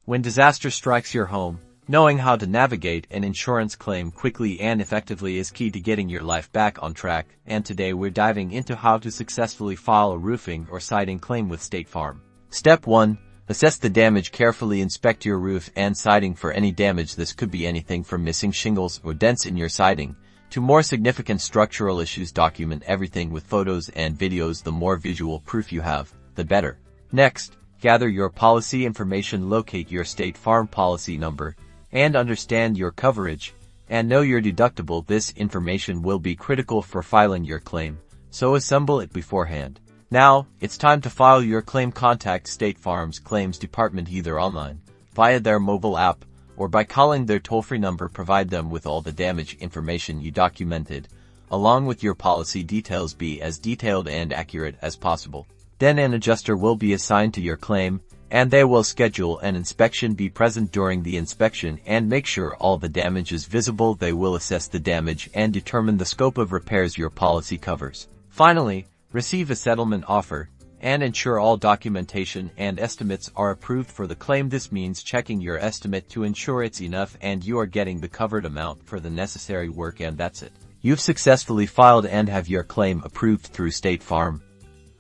When disaster strikes your home, knowing how to navigate an insurance claim quickly and effectively is key to getting your life back on track, and today we're diving into how to successfully file a roofing or siding claim with State Farm. Step 1. Assess the damage. Carefully inspect your roof and siding for any damage. This could be anything from missing shingles or dents in your siding to more significant structural issues. Document everything with photos and videos. The more visual proof you have, the better. Next, gather your policy information. Locate your State Farm policy number and understand your coverage, and know your deductible. This information will be critical for filing your claim, so assemble it beforehand. Now, it's time to file your claim. Contact State Farm's claims department either online, via their mobile app, or by calling their toll-free number. Provide them with all the damage information you documented, along with your policy details. Be as detailed and accurate as possible. Then an adjuster will be assigned to your claim, and they will schedule an inspection. Be present during the inspection and make sure all the damage is visible. They will assess the damage and determine the scope of repairs your policy covers. Finally, receive a settlement offer and ensure all documentation and estimates are approved for the claim. This means checking your estimate to ensure it's enough and you are getting the covered amount for the necessary work, and that's it. You've successfully filed and have your claim approved through State Farm.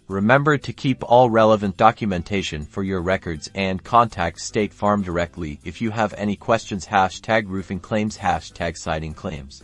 Remember to keep all relevant documentation for your records and contact State Farm directly if you have any questions. #roofing claims, #siding claims.